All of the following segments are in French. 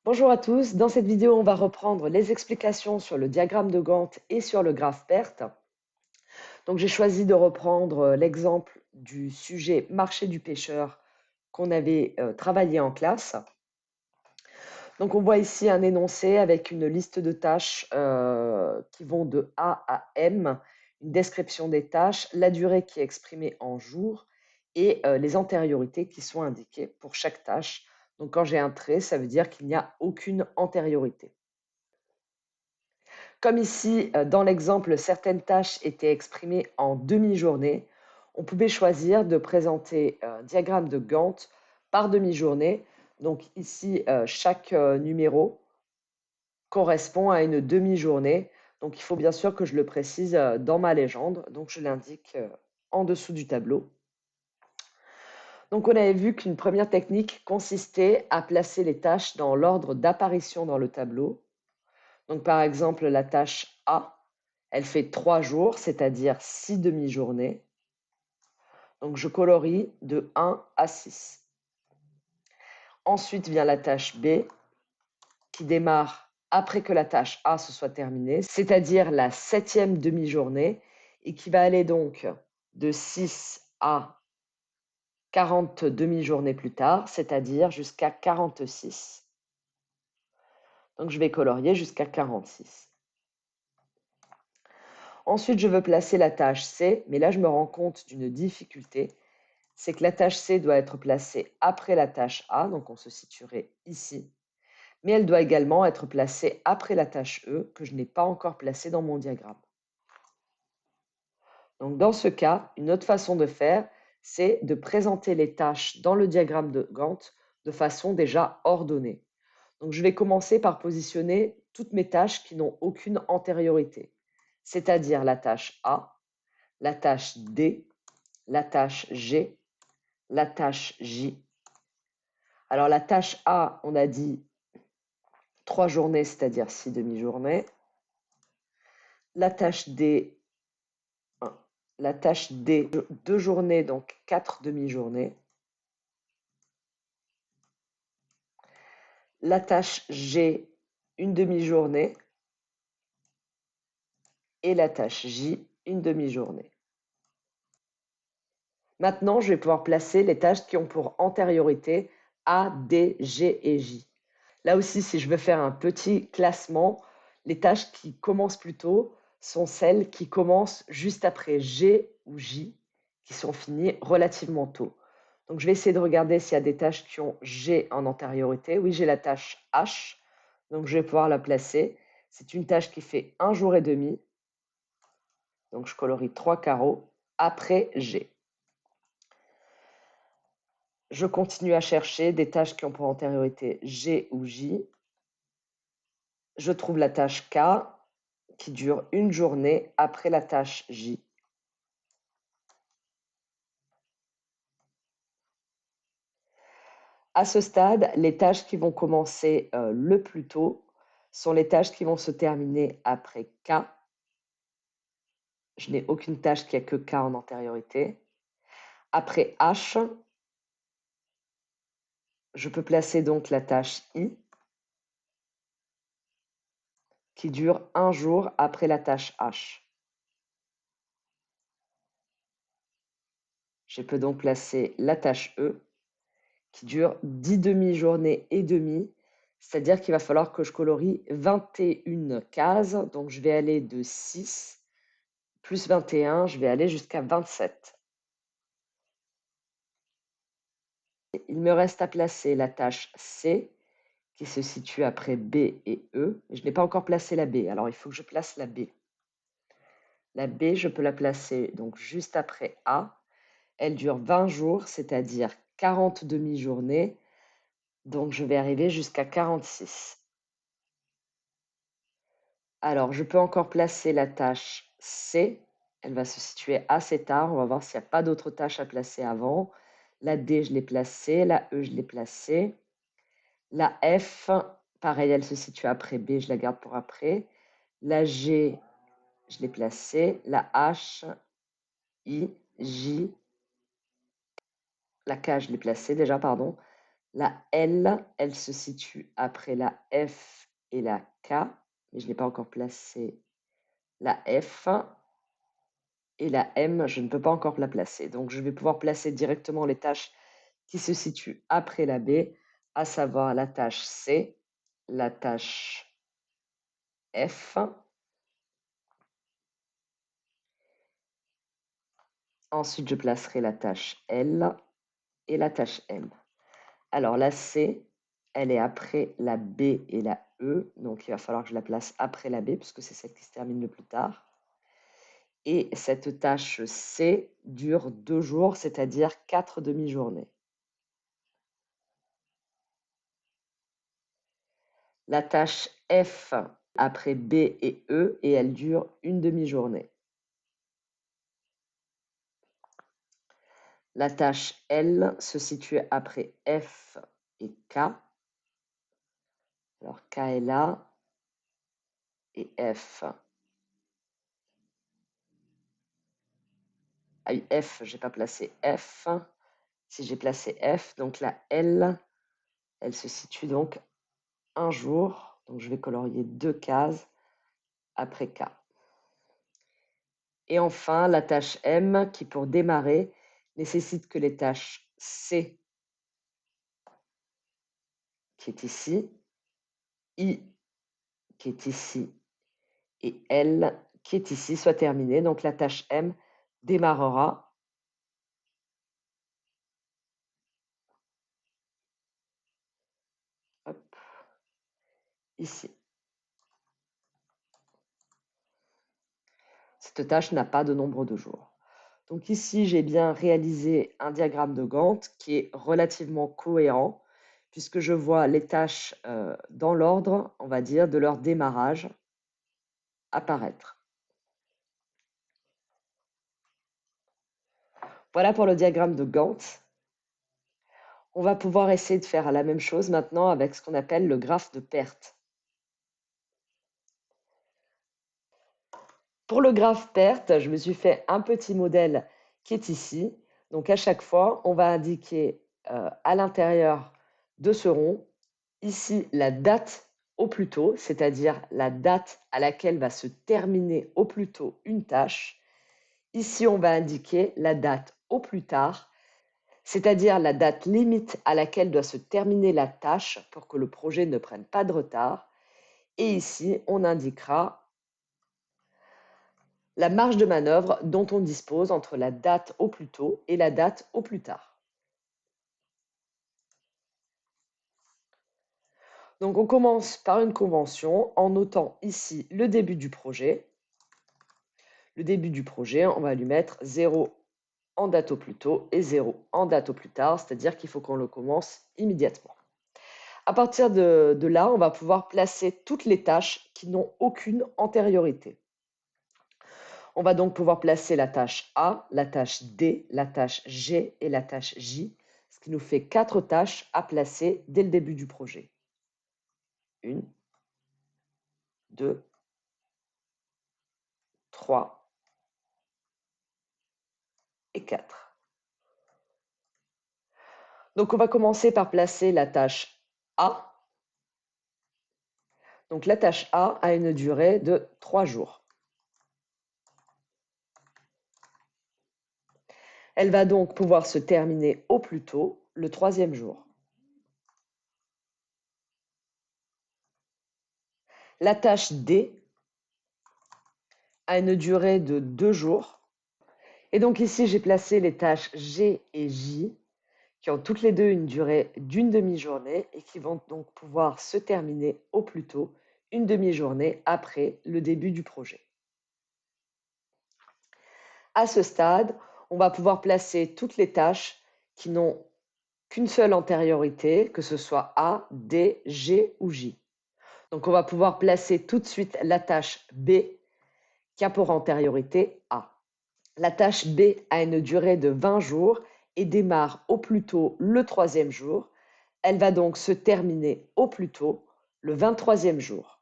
Bonjour à tous, dans cette vidéo on va reprendre les explications sur le diagramme de Gantt et sur le graphe perte. Donc j'ai choisi de reprendre l'exemple du sujet marché du pêcheur qu'on avait travaillé en classe. Donc on voit ici un énoncé avec une liste de tâches qui vont de A à M, une description des tâches, la durée qui est exprimée en jours et les antériorités qui sont indiquées pour chaque tâche. Donc quand j'ai un trait, ça veut dire qu'il n'y a aucune antériorité. Comme ici, dans l'exemple, certaines tâches étaient exprimées en demi-journée, on pouvait choisir de présenter un diagramme de Gantt par demi-journée. Donc ici, chaque numéro correspond à une demi-journée. Donc il faut bien sûr que je le précise dans ma légende. Donc je l'indique en dessous du tableau. Donc on avait vu qu'une première technique consistait à placer les tâches dans l'ordre d'apparition dans le tableau. Donc, par exemple, la tâche A, elle fait 3 jours, c'est-à-dire 6 demi-journées. Donc, je colorie de 1 à 6. Ensuite vient la tâche B, qui démarre après que la tâche A se soit terminée, c'est-à-dire la 7e demi-journée, et qui va aller donc de 6 à 40 demi-journées plus tard, c'est-à-dire jusqu'à 46. Donc, je vais colorier jusqu'à 46. Ensuite, je veux placer la tâche C, mais là, je me rends compte d'une difficulté, c'est que la tâche C doit être placée après la tâche A, donc on se situerait ici, mais elle doit également être placée après la tâche E, que je n'ai pas encore placée dans mon diagramme. Donc dans ce cas, une autre façon de faire, c'est de présenter les tâches dans le diagramme de Gantt de façon déjà ordonnée. Donc je vais commencer par positionner toutes mes tâches qui n'ont aucune antériorité, c'est-à-dire la tâche A, la tâche D, la tâche G, la tâche J. Alors la tâche A, on a dit 3 journées, c'est-à-dire 6 demi-journées. La tâche D, la tâche D, 2 journées, donc 4 demi-journées. La tâche G, une demi-journée. Et la tâche J, une demi-journée. Maintenant, je vais pouvoir placer les tâches qui ont pour antériorité A, D, G et J. Là aussi, si je veux faire un petit classement, les tâches qui commencent plus tôt sont celles qui commencent juste après G ou J, qui sont finies relativement tôt. Donc, je vais essayer de regarder s'il y a des tâches qui ont G en antériorité. Oui, j'ai la tâche H, donc je vais pouvoir la placer. C'est une tâche qui fait 1 jour et demi. Donc, je colorie 3 carreaux après G. Je continue à chercher des tâches qui ont pour antériorité G ou J. Je trouve la tâche K qui dure une journée après la tâche J. À ce stade, les tâches qui vont commencer le plus tôt sont les tâches qui vont se terminer après K. Je n'ai aucune tâche qui a que K en antériorité. Après H, je peux placer donc la tâche I qui dure un jour après la tâche H. Je peux donc placer la tâche E qui dure 10 demi-journées et demie, c'est-à-dire qu'il va falloir que je colorie 21 cases. Donc je vais aller de 6 plus 21, je vais aller jusqu'à 27. Il me reste à placer la tâche C qui se situe après B et E. Je n'ai pas encore placé la B, alors il faut que je place la B. La B, je peux la placer donc juste après A. Elle dure 20 jours, c'est-à-dire 40 demi-journées. Donc je vais arriver jusqu'à 46. Alors, je peux encore placer la tâche C. Elle va se situer assez tard. On va voir s'il n'y a pas d'autres tâches à placer avant. La D, je l'ai placée. La E, je l'ai placée. La F, pareil, elle se situe après B. Je la garde pour après. La G, je l'ai placée. La H, I, J. La K, je l'ai placée déjà, pardon. La L, elle se situe après la F et la K, mais je n'ai pas encore placé la F. Et la M, je ne peux pas encore la placer. Donc, je vais pouvoir placer directement les tâches qui se situent après la B, à savoir la tâche C, la tâche F. Ensuite, je placerai la tâche L et la tâche M. Alors, la C, elle est après la B et la E, donc il va falloir que je la place après la B, puisque c'est celle qui se termine le plus tard. Et cette tâche C dure 2 jours, c'est-à-dire 4 demi-journées. La tâche F après B et E, et elle dure une demi-journée. La tâche L se situe après F et K. Alors K est là et F. Ah oui, F, je n'ai pas placé F. Si j'ai placé F, donc la L, elle se situe donc un jour. Donc je vais colorier 2 cases après K. Et enfin, la tâche M qui, pour démarrer, nécessite que les tâches C, qui est ici, I, qui est ici, et L, qui est ici, soient terminées. Donc la tâche M démarrera hop, ici. Cette tâche n'a pas de nombre de jours. Donc ici, j'ai bien réalisé un diagramme de Gantt qui est relativement cohérent, puisque je vois les tâches dans l'ordre, on va dire, de leur démarrage apparaître. Voilà pour le diagramme de Gantt. On va pouvoir essayer de faire la même chose maintenant avec ce qu'on appelle le graphe de perte. Pour le graphe perte, je me suis fait un petit modèle qui est ici. Donc à chaque fois, on va indiquer à l'intérieur de ce rond, ici la date au plus tôt, c'est-à-dire la date à laquelle va se terminer au plus tôt une tâche. Ici, on va indiquer la date au plus tard, c'est-à-dire la date limite à laquelle doit se terminer la tâche pour que le projet ne prenne pas de retard. Et ici, on indiquera la marge de manœuvre dont on dispose entre la date au plus tôt et la date au plus tard. Donc on commence par une convention en notant ici le début du projet. Le début du projet, on va lui mettre 0 en date au plus tôt et 0 en date au plus tard, c'est-à-dire qu'il faut qu'on le commence immédiatement. À partir de là, on va pouvoir placer toutes les tâches qui n'ont aucune antériorité. On va donc pouvoir placer la tâche A, la tâche D, la tâche G et la tâche J, ce qui nous fait 4 tâches à placer dès le début du projet. 1, 2, 3 et 4. Donc on va commencer par placer la tâche A. Donc la tâche A a une durée de 3 jours. Elle va donc pouvoir se terminer au plus tôt le 3e jour. La tâche D a une durée de 2 jours. Et donc ici, j'ai placé les tâches G et J qui ont toutes les deux une durée d'une demi-journée et qui vont donc pouvoir se terminer au plus tôt une demi-journée après le début du projet. À ce stade, on va pouvoir placer toutes les tâches qui n'ont qu'une seule antériorité, que ce soit A, D, G ou J. Donc on va pouvoir placer tout de suite la tâche B qui a pour antériorité A. La tâche B a une durée de 20 jours et démarre au plus tôt le 3e jour. Elle va donc se terminer au plus tôt le 23e jour.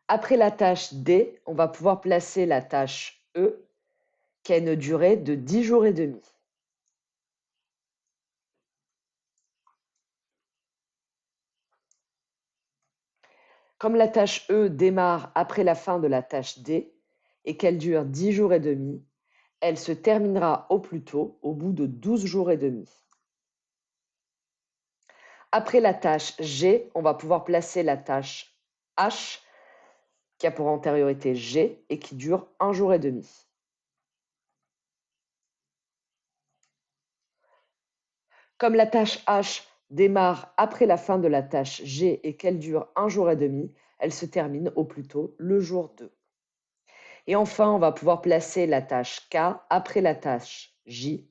Après la tâche D, on va pouvoir placer la tâche E qui a une durée de 10 jours et demi. Comme la tâche E démarre après la fin de la tâche D et qu'elle dure 10 jours et demi, elle se terminera au plus tôt au bout de 12 jours et demi. Après la tâche G, on va pouvoir placer la tâche H qui a pour antériorité G et qui dure 1 jour et demi. Comme la tâche H démarre après la fin de la tâche G et qu'elle dure 1 jour et demi, elle se termine au plus tôt le jour 2. Et enfin, on va pouvoir placer la tâche K après la tâche J.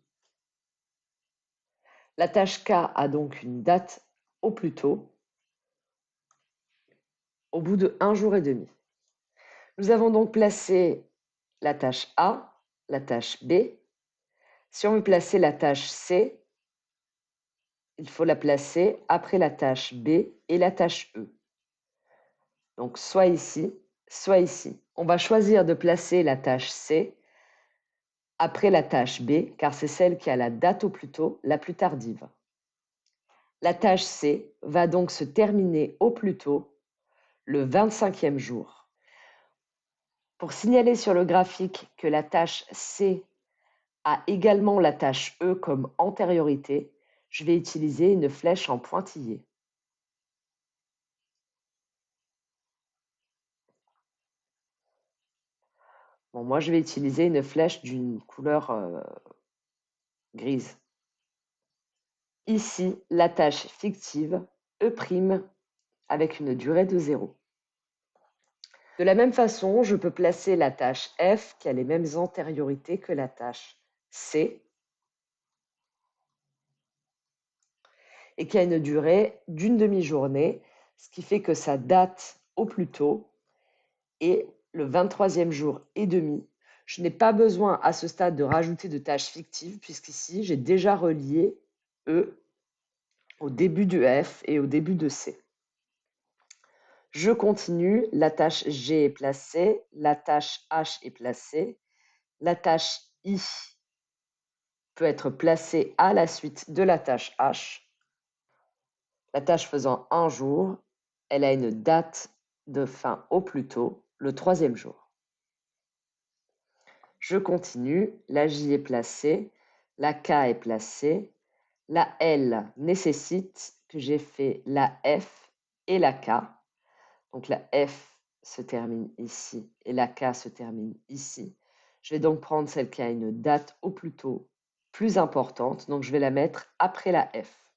La tâche K a donc une date au plus tôt, au bout de 1 jour et demi. Nous avons donc placé la tâche A, la tâche B. Si on veut placer la tâche C, il faut la placer après la tâche B et la tâche E. Donc soit ici, soit ici. On va choisir de placer la tâche C après la tâche B, car c'est celle qui a la date au plus tôt, la plus tardive. La tâche C va donc se terminer au plus tôt le 25e jour. Pour signaler sur le graphique que la tâche C a également la tâche E comme antériorité, je vais utiliser une flèche en pointillé. Bon, moi, je vais utiliser une flèche d'une couleur grise. Ici, la tâche fictive E' avec une durée de 0. De la même façon, je peux placer la tâche F qui a les mêmes antériorités que la tâche C et qui a une durée d'une demi-journée, ce qui fait que sa date au plus tôt est le 23e jour et demi. Je n'ai pas besoin à ce stade de rajouter de tâches fictives puisqu'ici, j'ai déjà relié E au début de F et au début de C. Je continue, la tâche G est placée, la tâche H est placée, la tâche I peut être placée à la suite de la tâche H. La tâche faisant 1 jour, elle a une date de fin au plus tôt, le 3e jour. Je continue, la J est placée, la K est placée, la L nécessite que j'ai fait la F et la K. Donc la F se termine ici et la K se termine ici. Je vais donc prendre celle qui a une date au plus tôt plus importante, donc je vais la mettre après la F.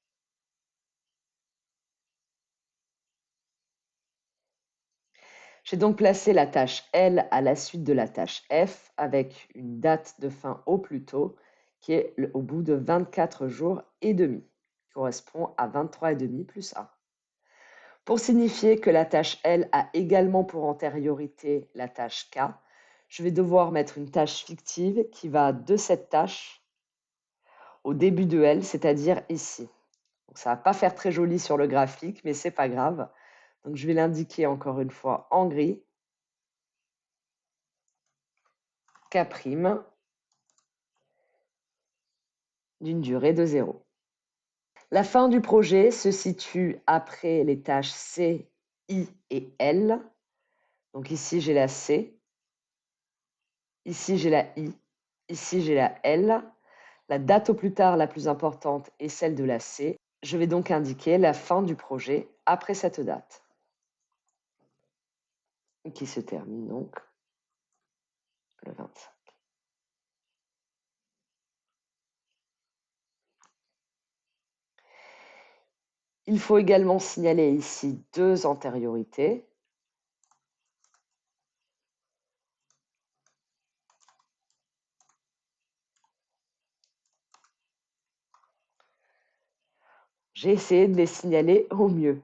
J'ai donc placé la tâche L à la suite de la tâche F avec une date de fin au plus tôt qui est au bout de 24 jours et demi, qui correspond à 23 et demi plus 1. Pour signifier que la tâche L a également pour antériorité la tâche K, je vais devoir mettre une tâche fictive qui va de cette tâche au début de L, c'est-à-dire ici. Donc ça ne va pas faire très joli sur le graphique, mais ce n'est pas grave. Donc je vais l'indiquer encore une fois en gris. K' d'une durée de 0. La fin du projet se situe après les tâches C, I et L. Donc ici, j'ai la C. Ici, j'ai la I. Ici, j'ai la L. La date au plus tard la plus importante est celle de la C. Je vais donc indiquer la fin du projet après cette date, qui se termine donc le 25. Il faut également signaler ici 2 antériorités. J'ai essayé de les signaler au mieux.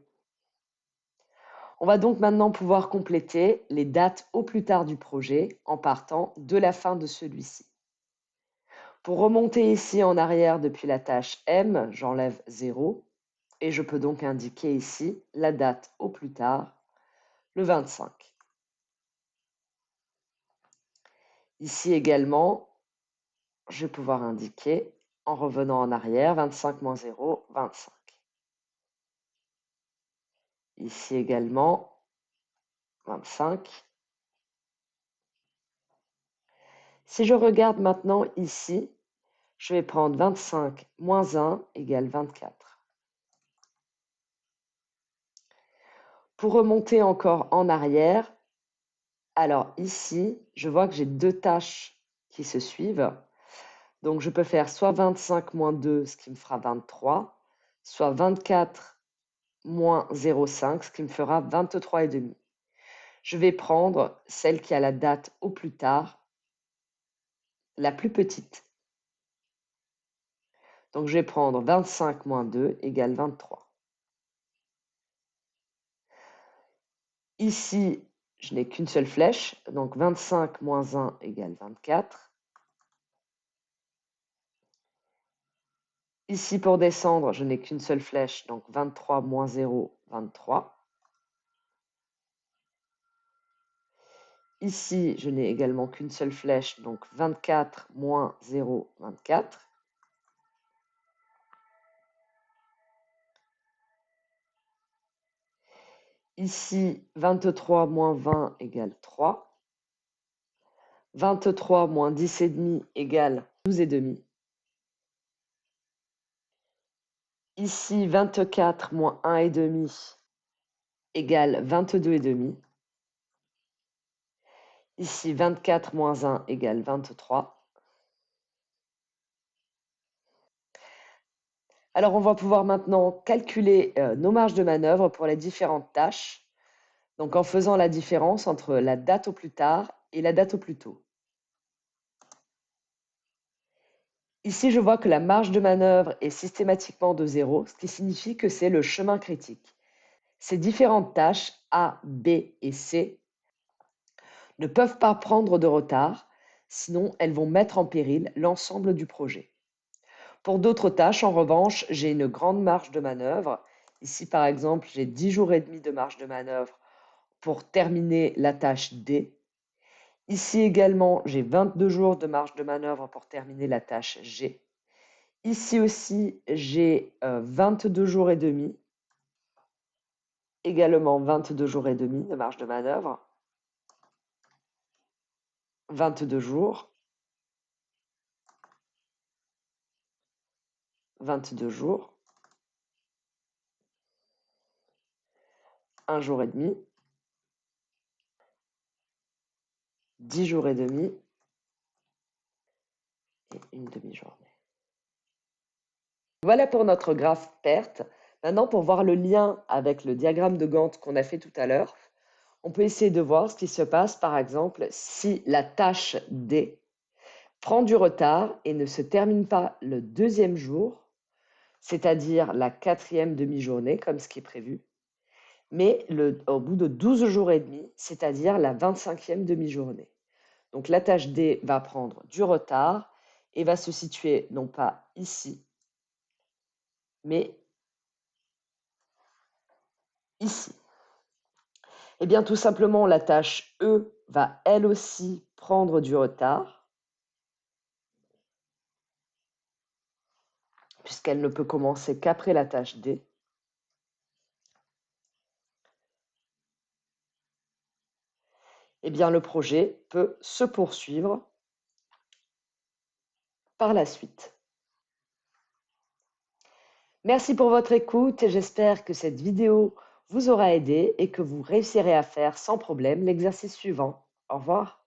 On va donc maintenant pouvoir compléter les dates au plus tard du projet en partant de la fin de celui-ci. Pour remonter ici en arrière depuis la tâche M, j'enlève 0 et je peux donc indiquer ici la date au plus tard, le 25. Ici également, je vais pouvoir indiquer en revenant en arrière 25 moins 0, 25. Ici également, 25. Si je regarde maintenant ici, je vais prendre 25 moins 1 égale 24. Pour remonter encore en arrière, alors ici, je vois que j'ai deux tâches qui se suivent. Donc, je peux faire soit 25 moins 2, ce qui me fera 23, soit 24 moins 0,5, ce qui me fera 23,5. Je vais prendre celle qui a la date au plus tard, la plus petite. Donc, je vais prendre 25 moins 2 égale 23. Ici, je n'ai qu'une seule flèche, donc 25 moins 1 égale 24. Ici, pour descendre, je n'ai qu'une seule flèche, donc 23 moins 0, 23. Ici, je n'ai également qu'une seule flèche, donc 24 moins 0, 24. Ici, 23 moins 20 égale 3. 23 moins 10,5 égale 12,5. Ici, 24 moins 1,5 égale 22,5. Ici, 24 moins 1 égale 23. Alors, on va pouvoir maintenant calculer nos marges de manœuvre pour les différentes tâches, donc en faisant la différence entre la date au plus tard et la date au plus tôt. Ici, je vois que la marge de manœuvre est systématiquement de 0, ce qui signifie que c'est le chemin critique. Ces différentes tâches A, B et C ne peuvent pas prendre de retard, sinon elles vont mettre en péril l'ensemble du projet. Pour d'autres tâches, en revanche, j'ai une grande marge de manœuvre. Ici, par exemple, j'ai 10 jours et demi de marge de manœuvre pour terminer la tâche D. Ici également, j'ai 22 jours de marge de manœuvre pour terminer la tâche G. Ici aussi, j'ai 22 jours et demi, également 22 jours et demi de marge de manœuvre, 22 jours, 22 jours, 1 jour et demi, 10 jours et demi et une demi-journée. Voilà pour notre graphe perte. Maintenant, pour voir le lien avec le diagramme de Gantt qu'on a fait tout à l'heure, on peut essayer de voir ce qui se passe, par exemple, si la tâche D prend du retard et ne se termine pas le deuxième jour, c'est-à-dire la quatrième demi-journée, comme ce qui est prévu, mais au bout de 12 jours et demi, c'est-à-dire la 25e demi-journée. Donc la tâche D va prendre du retard et va se situer non pas ici, mais ici. Eh bien, tout simplement, la tâche E va elle aussi prendre du retard, puisqu'elle ne peut commencer qu'après la tâche D. Eh bien, le projet peut se poursuivre par la suite. Merci pour votre écoute et j'espère que cette vidéo vous aura aidé et que vous réussirez à faire sans problème l'exercice suivant. Au revoir.